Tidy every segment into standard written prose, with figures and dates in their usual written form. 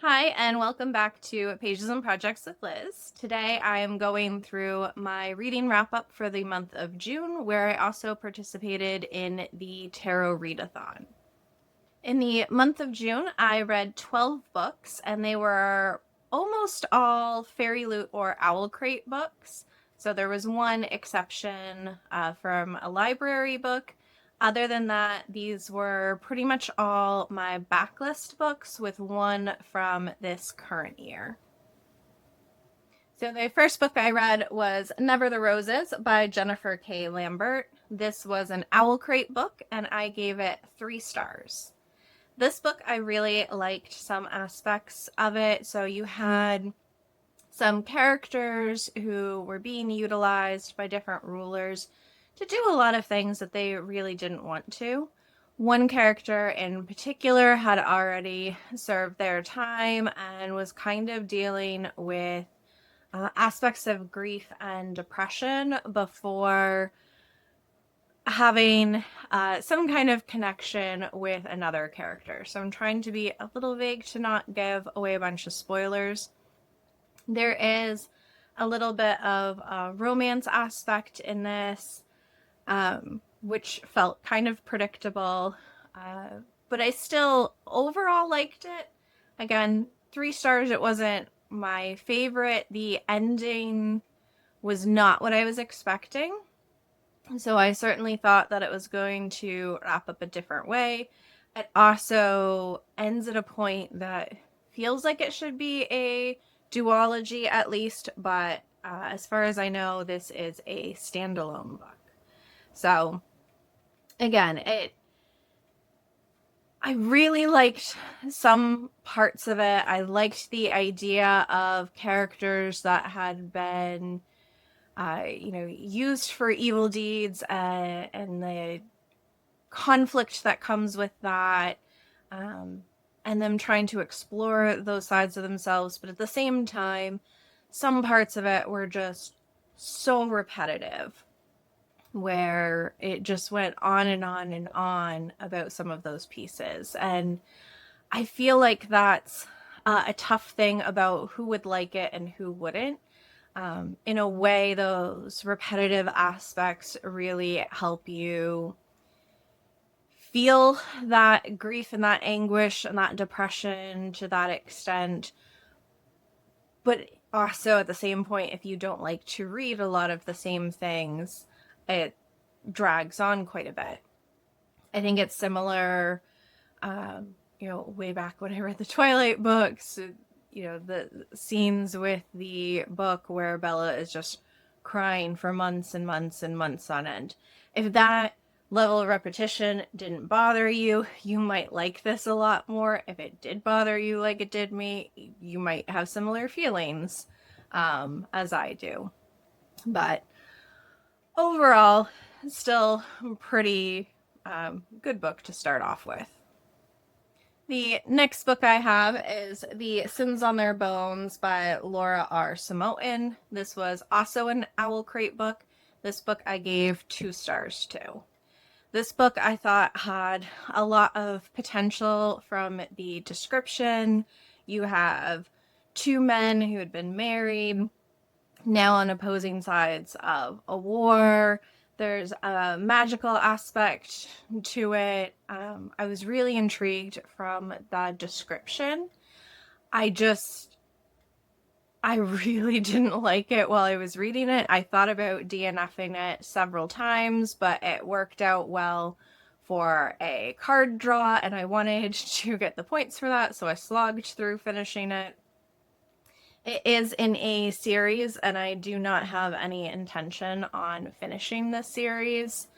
Hi, and welcome back to Pages and Projects with Liz. Today I am going through my reading wrap up for the month of June, where I also participated in the Tarot Readathon. In the month of June, I read 12 books, and they were almost all Fairy Loot or Owl Crate books. So there was one exception from a library book. Other than that, these were pretty much all my backlist books, with one from this current year. So the first book I read was Never the Roses by Jennifer K. Lambert. This was an Owl Crate book, and I gave it 3 stars. This book, I really liked some aspects of it. So you had some characters who were being utilized by different rulers to do a lot of things that they really didn't want to. One character in particular had already served their time and was kind of dealing with aspects of grief and depression before having some kind of connection with another character. So I'm trying to be a little vague to not give away a bunch of spoilers. There is a little bit of a romance aspect in this, which felt kind of predictable, but I still overall liked it. Again, 3 stars. It wasn't my favorite. The ending was not what I was expecting. So I certainly thought that it was going to wrap up a different way. It also ends at a point that feels like it should be a duology at least, but as far as I know, this is a standalone book. So again, I really liked some parts of it. I liked the idea of characters that had been used for evil deeds, and the conflict that comes with that, and them trying to explore those sides of themselves. But at the same time, some parts of it were just so repetitive, where it just went on and on and on about some of those pieces. And I feel like that's a tough thing about who would like it and who wouldn't. In a way, those repetitive aspects really help you feel that grief and that anguish and that depression to that extent. But also at the same point, if you don't like to read a lot of the same things, it drags on quite a bit. I think it's similar, way back when I read the Twilight books, the scenes with the book where Bella is just crying for months and months and months on end. If that level of repetition didn't bother you, you might like this a lot more. If it did bother you like it did me, you might have similar feelings as I do. But overall, still pretty good book to start off with. The next book I have is The Sins on Their Bones by Laura R. Samotin. This was also an Owl Crate book. This book I gave 2 stars to. This book I thought had a lot of potential from the description. You have 2 men who had been married, now on opposing sides of a war. There's a magical aspect to it. I was really intrigued from the description. I really didn't like it while I was reading it. I thought about DNFing it several times, but it worked out well for a card draw, and I wanted to get the points for that, so I slogged through finishing it. It is in a series, and I do not have any intention on finishing this series.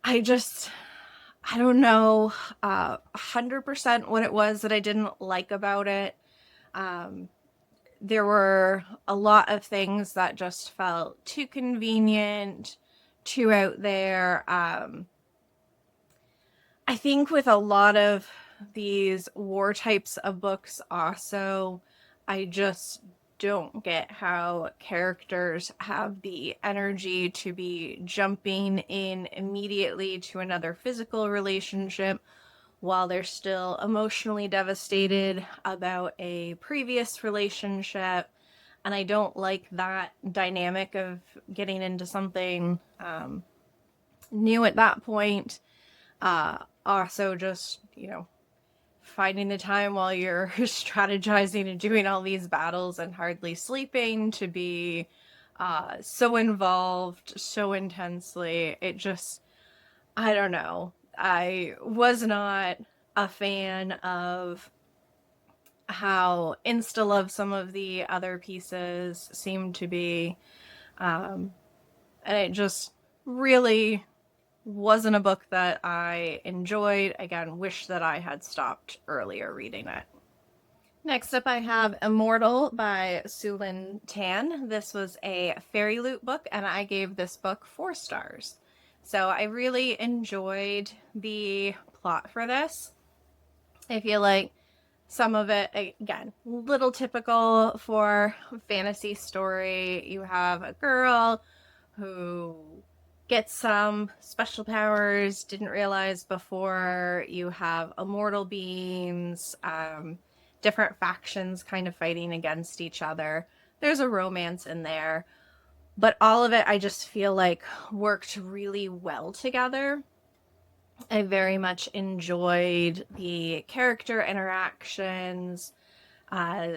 I don't know 100% what it was that I didn't like about it. There were a lot of things that just felt too convenient, too out there. I think with a lot of these war types of books also, I just don't get how characters have the energy to be jumping in immediately to another physical relationship while they're still emotionally devastated about a previous relationship. And I don't like that dynamic of getting into something new at that point. Also, just, finding the time while you're strategizing and doing all these battles and hardly sleeping to be so involved so intensely. It just, I don't know. I was not a fan of how insta love some of the other pieces seemed to be. And it just really wasn't a book that I enjoyed. Again, wish that I had stopped earlier reading it. Next up, I have Immortal by Sulin Tan. This was a fairy loot book, and I gave this book 4 stars. So I really enjoyed the plot for this. I feel like some of it, again, little typical for a fantasy story. You have a girl who gets some special powers, didn't realize before. You have immortal beings, different factions kind of fighting against each other. There's a romance in there, but all of it I just feel like worked really well together. I very much enjoyed the character interactions. Uh,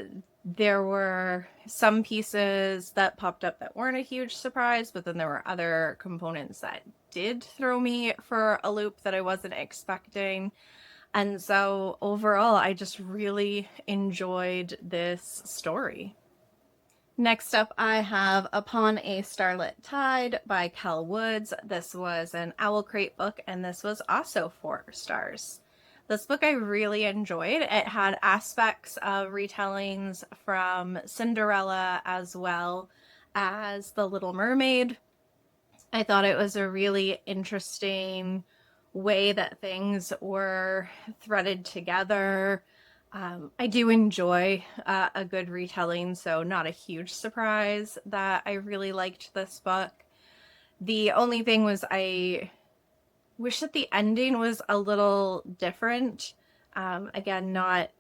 there were some pieces that popped up that weren't a huge surprise, but then there were other components that did throw me for a loop that I wasn't expecting. And so overall, I just really enjoyed this story. Next up, I have Upon a Starlit Tide by Kel Woods. This was an Owl Crate book, and this was also 4 stars. This book I really enjoyed. It had aspects of retellings from Cinderella as well as The Little Mermaid. I thought it was a really interesting way that things were threaded together. I do enjoy a good retelling, so not a huge surprise that I really liked this book. The only thing was I wish that the ending was a little different. Again, not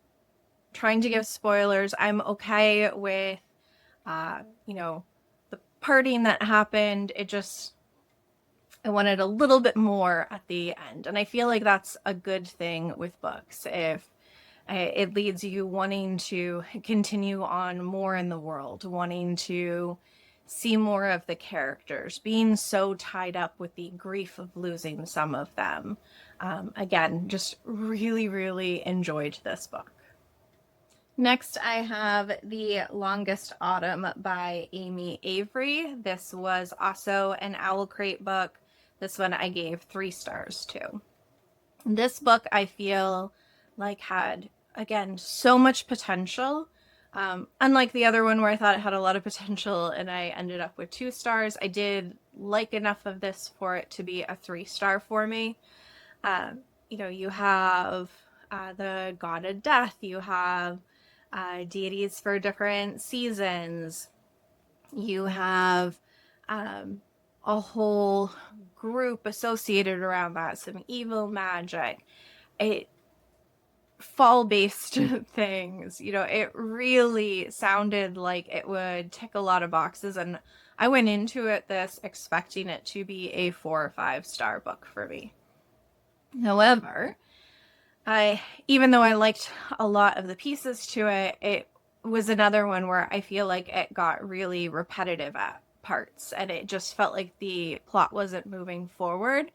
trying to give spoilers. I'm okay with, the parting that happened. I wanted a little bit more at the end. And I feel like that's a good thing with books. If it leads you wanting to continue on more in the world, wanting to see more of the characters, being so tied up with the grief of losing some of them. Again, just really, really enjoyed this book. Next, I have The Longest Autumn by Amy Avery. This was also an Owl Crate book. This one I gave 3 stars to. This book I feel like had, again, so much potential. Unlike the other one where I thought it had a lot of potential and I ended up with 2 stars, I did like enough of this for it to be a 3-star for me. You have the god of death, you have deities for different seasons, you have a whole group associated around that, some evil magic. Fall-based things, it really sounded like it would tick a lot of boxes, and I went into this expecting it to be a 4 or 5-star book for me. However, even though I liked a lot of the pieces to it, it was another one where I feel like it got really repetitive at parts, and it just felt like the plot wasn't moving forward.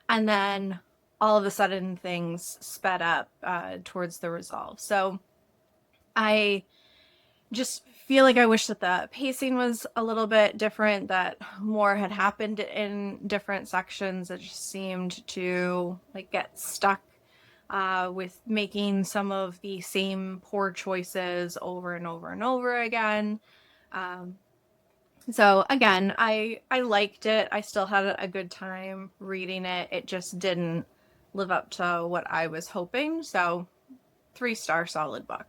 And then all of a sudden things sped up towards the resolve. So I just feel like I wish that the pacing was a little bit different, that more had happened in different sections. It just seemed to get stuck with making some of the same poor choices over and over and over again. So again, I liked it. I still had a good time reading it. It just didn't live up to what I was hoping. So 3-star solid book.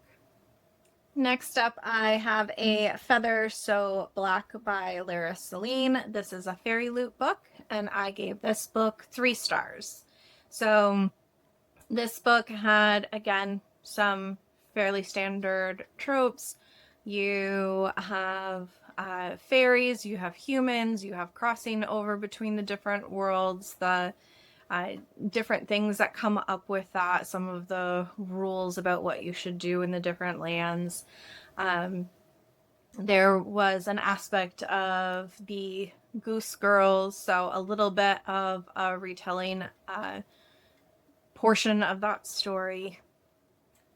Next up, I have A Feather So Black by Lara Celine. This is a fairy loot book, and I gave this book 3 stars. So This book had, again, some fairly standard tropes. You have fairies, you have humans, you have crossing over between the different worlds, the uh, different things that come up with that, some of the rules about what you should do in the different lands. Um, there was an aspect of the Goose Girls, so a little bit of a retelling portion of that story.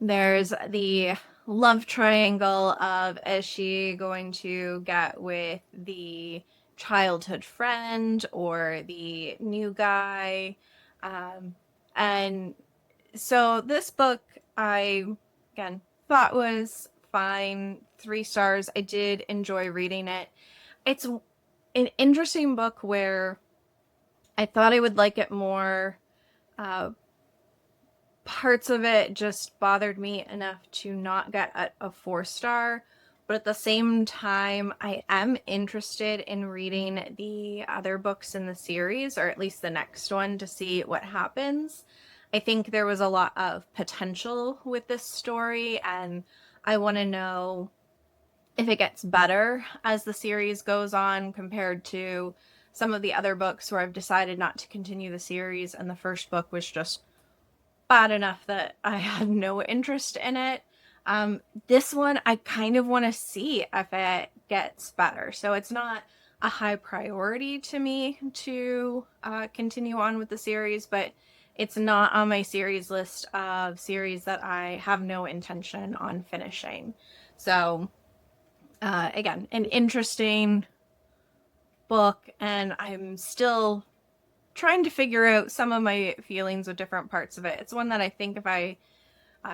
There's the love triangle of, is she going to get with the childhood friend or the new guy? And so this book, I, again, thought was fine. 3 stars. I did enjoy reading it. It's an interesting book where I thought I would like it more. Parts of it just bothered me enough to not get a 4 star. But at the same time, I am interested in reading the other books in the series, or at least the next one, to see what happens. I think there was a lot of potential with this story, and I want to know if it gets better as the series goes on compared to some of the other books where I've decided not to continue the series, and the first book was just bad enough that I had no interest in it. This one, I kind of want to see if it gets better. So it's not a high priority to me to continue on with the series, but it's not on my series list of series that I have no intention on finishing. So, again, an interesting book, and I'm still trying to figure out some of my feelings with different parts of it. It's one that I think if I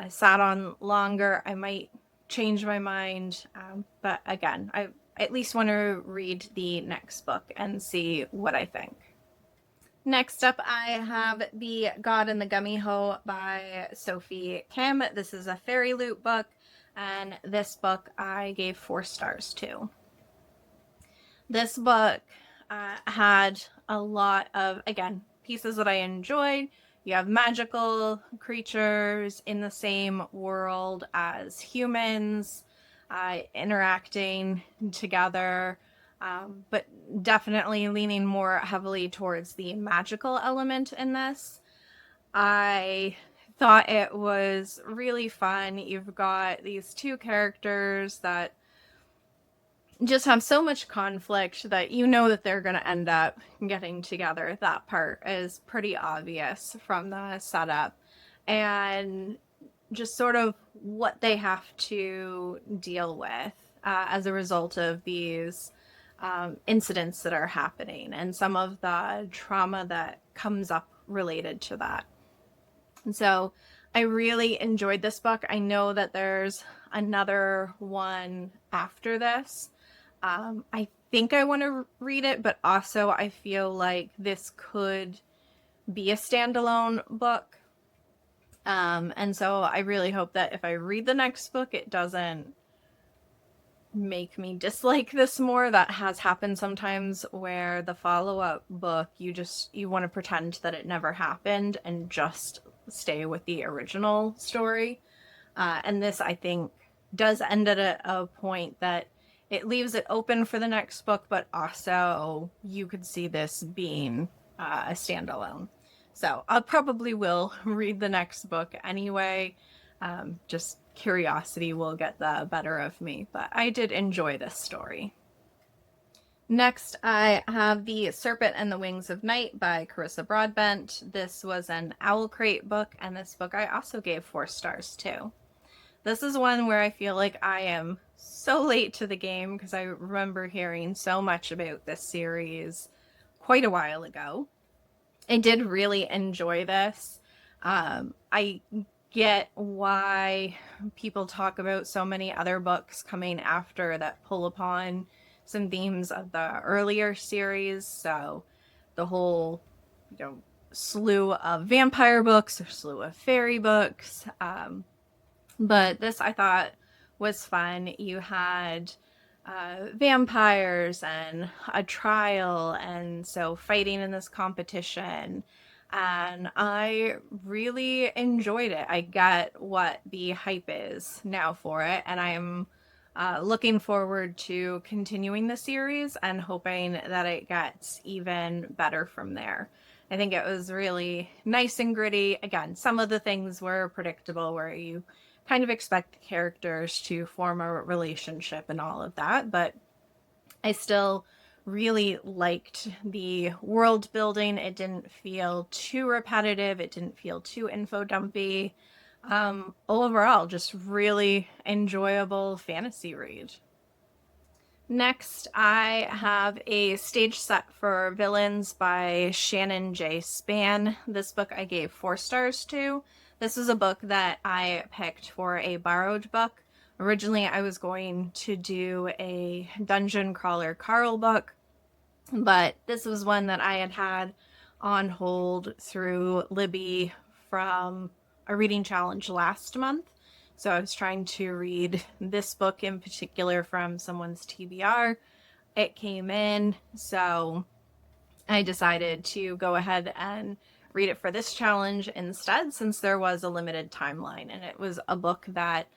sat on longer, I might change my mind. But again, I at least want to read the next book and see what I think. Next up, I have The God and the Gummy Hoe by Sophie Kim. This is a fairy loot book, and this book I gave 4 stars to. This book had a lot of, again, pieces that I enjoyed. You have magical creatures in the same world as humans, interacting together, but definitely leaning more heavily towards the magical element in this. I thought it was really fun. You've got these 2 characters that just have so much conflict that you know that they're going to end up getting together. That part is pretty obvious from the setup. And just sort of what they have to deal with as a result of these incidents that are happening, and some of the trauma that comes up related to that. And so I really enjoyed this book. I know that there's another one after this. I think I want to read it, but also I feel like this could be a standalone book. And so I really hope that if I read the next book, it doesn't make me dislike this more. That has happened sometimes where the follow-up book, you want to pretend that it never happened and just stay with the original story. And this, I think, does end at a point that it leaves it open for the next book, but also you could see this being a standalone. So I probably will read the next book anyway. Just curiosity will get the better of me, but I did enjoy this story. Next, I have The Serpent and the Wings of Night by Carissa Broadbent. This was an Owl Crate book, and this book I also gave 4 stars to. This is one where I feel like I am so late to the game because I remember hearing so much about this series quite a while ago. I did really enjoy this. I get why people talk about so many other books coming after that pull upon some themes of the earlier series. So the whole, slew of vampire books or slew of fairy books. But this I thought was fun. You had vampires and a trial, and so fighting in this competition. and I really enjoyed it. I get what the hype is now for it, and I'm looking forward to continuing the series and hoping that it gets even better from there. I think it was really nice and gritty. Again, some of the things were predictable, where you kind of expect the characters to form a relationship and all of that, but I still really liked the world building. It didn't feel too repetitive, it didn't feel too info dumpy. Overall, just really enjoyable fantasy read. Next, I have a stage set for Villains by Shannon J. Spann. This book I gave 4 stars to. This is a book that I picked for a borrowed book. Originally, I was going to do a Dungeon Crawler Carl book, but this was one that I had had on hold through Libby from a reading challenge last month. So I was trying to read this book in particular from someone's TBR. It came in, so I decided to go ahead and read it for this challenge instead, since there was a limited timeline. And it was a book that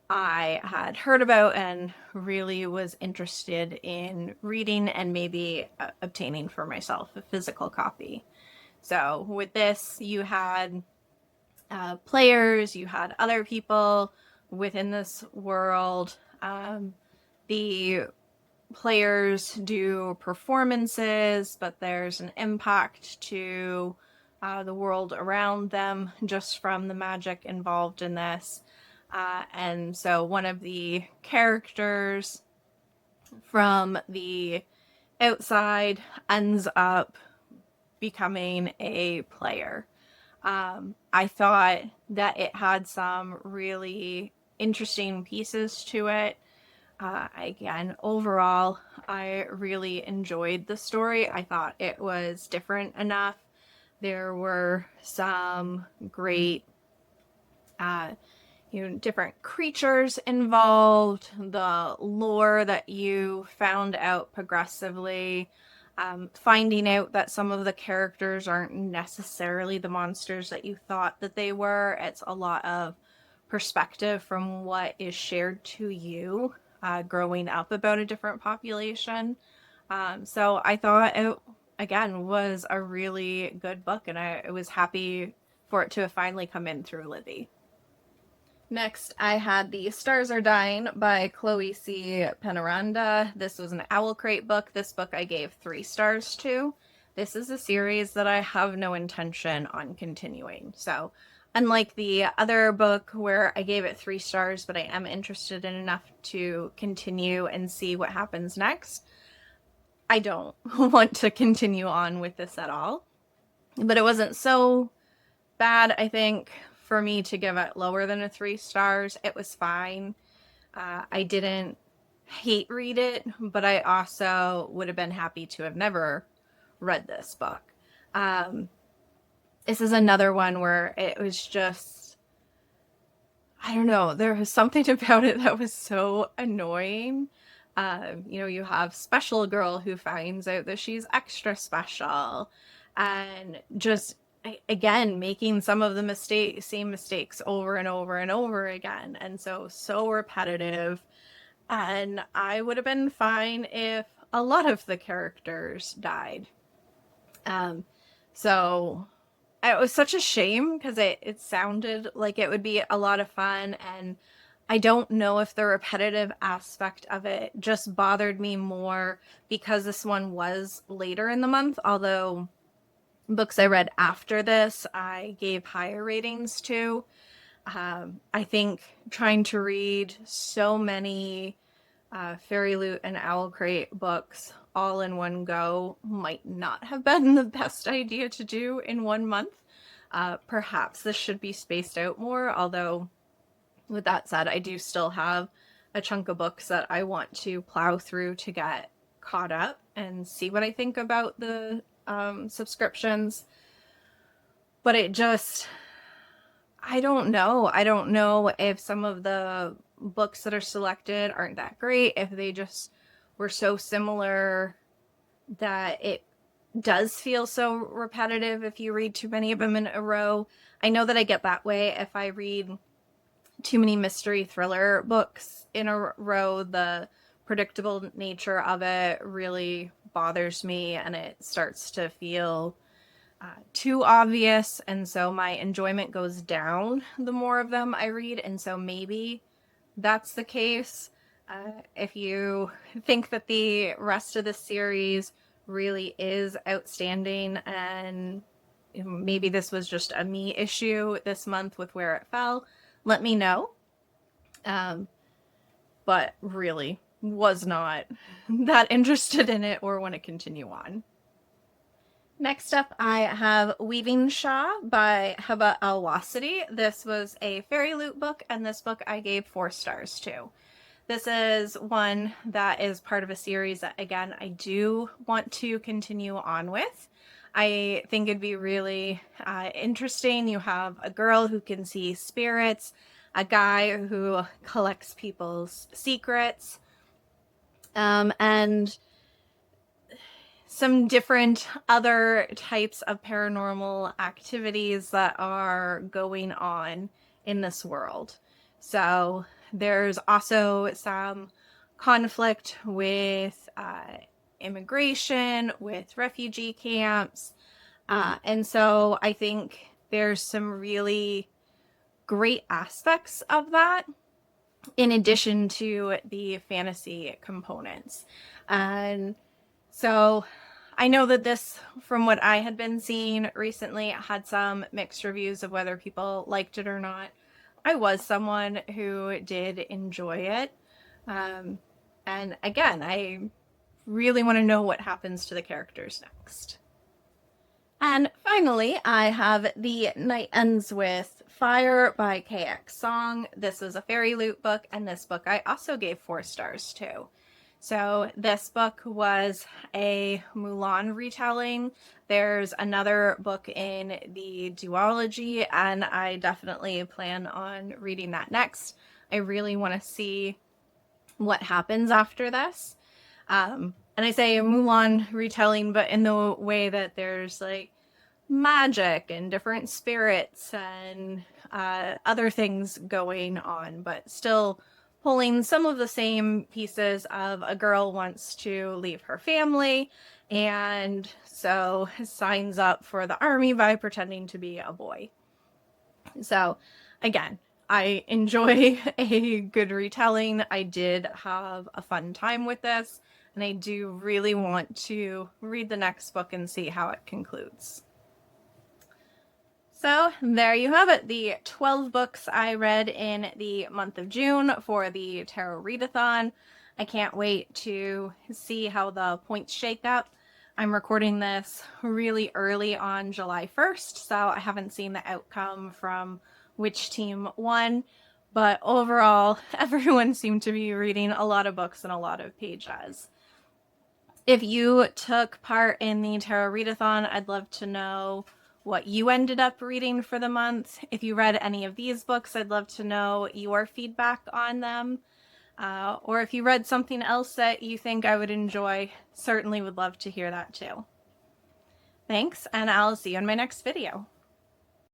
I had heard about and really was interested in reading and maybe obtaining for myself a physical copy. So with this, you had players, you had other people within this world. The players do performances, but there's an impact to the world around them just from the magic involved in this. And so one of the characters from the outside ends up becoming a player. I thought that it had some really interesting pieces to it. Again, overall, I really enjoyed the story. I thought it was different enough. There were some great different creatures involved, the lore that you found out progressively, finding out that some of the characters aren't necessarily the monsters that you thought that they were. It's a lot of perspective from what is shared to you growing up about a different population. So I thought it, again, was a really good book, and I was happy for it to have finally come in through Libby. Next, I had The Stars Are Dying by Chloe C. Penaranda. This was an Owl Crate book. This book I gave 3 stars to. This is a series that I have no intention on continuing. So, unlike the other book where I gave it 3 stars, but I am interested in enough to continue and see what happens next, I don't want to continue on with this at all. But it wasn't so bad, I think, for me to give it lower than a 3 stars. It was fine. I didn't hate read it, but I also would have been happy to have never read this book. This is another one where it was just, I don't know, there was something about it that was so annoying. You have Special Girl who finds out that she's extra special, and just again making some of the same mistakes over and over and over again, and so repetitive. And I would have been fine if a lot of the characters died. So it was such a shame because it sounded like it would be a lot of fun, and I don't know if the repetitive aspect of it just bothered me more because this one was later in the month, although books I read after this I gave higher ratings to. I think trying to read so many Fairy Loot and Owl Crate books all in one go might not have been the best idea to do in one month. Perhaps this should be spaced out more, although with that said, I do still have a chunk of books that I want to plow through to get caught up and see what I think about the subscriptions. But it just, I don't know. I don't know if some of the books that are selected aren't that great, if they just were so similar that it does feel so repetitive if you read too many of them in a row. I know that I get that way if I read too many mystery thriller books in a row. The predictable nature of it really bothers me, and it starts to feel too obvious, and so my enjoyment goes down the more of them I read. And so maybe that's the case. If you think that the rest of the series really is outstanding, and maybe this was just a me issue this month with where it fell, let me know. But really was not that interested in it or want to continue on. Next up, I have Weaving Shaw by Heba El-Wasiti. This was a fairy loot book, and this book I gave 4 stars to. This is one that is part of a series that, again, I do want to continue on with. I think it'd be really interesting. You have a girl who can see spirits, a guy who collects people's secrets, and some different other types of paranormal activities that are going on in this world. So there's also some conflict with immigration, with refugee camps. And so I think there's some really great aspects of that in addition to the fantasy components. And so I know that this, from what I had been seeing recently, had some mixed reviews of whether people liked it or not. I was someone who did enjoy it. And again, I really want to know what happens to the characters next. And finally, I have The Night Ends with Fire by KX Song. This was a fairy loot book, and this book I also gave 4 stars to. So this book was a Mulan retelling. There's another book in the duology, and I definitely plan on reading that next. I really want to see what happens after this. And I say a Mulan retelling, but in the way that there's like magic and different spirits and other things going on, but still pulling some of the same pieces of a girl wants to leave her family, and so signs up for the army by pretending to be a boy. So again, I enjoy a good retelling. I did have a fun time with this, and I do really want to read the next book and see how it concludes. So there you have it, the 12 books I read in the month of June for the Tarot Readathon. I can't wait to see how the points shake up. I'm recording this really early on July 1st, so I haven't seen the outcome from which team won. But overall, everyone seemed to be reading a lot of books and a lot of pages. If you took part in the Tarot Readathon, I'd love to know what you ended up reading for the month. If you read any of these books, I'd love to know your feedback on them. Or if you read something else that you think I would enjoy, certainly would love to hear that too. Thanks, and I'll see you in my next video.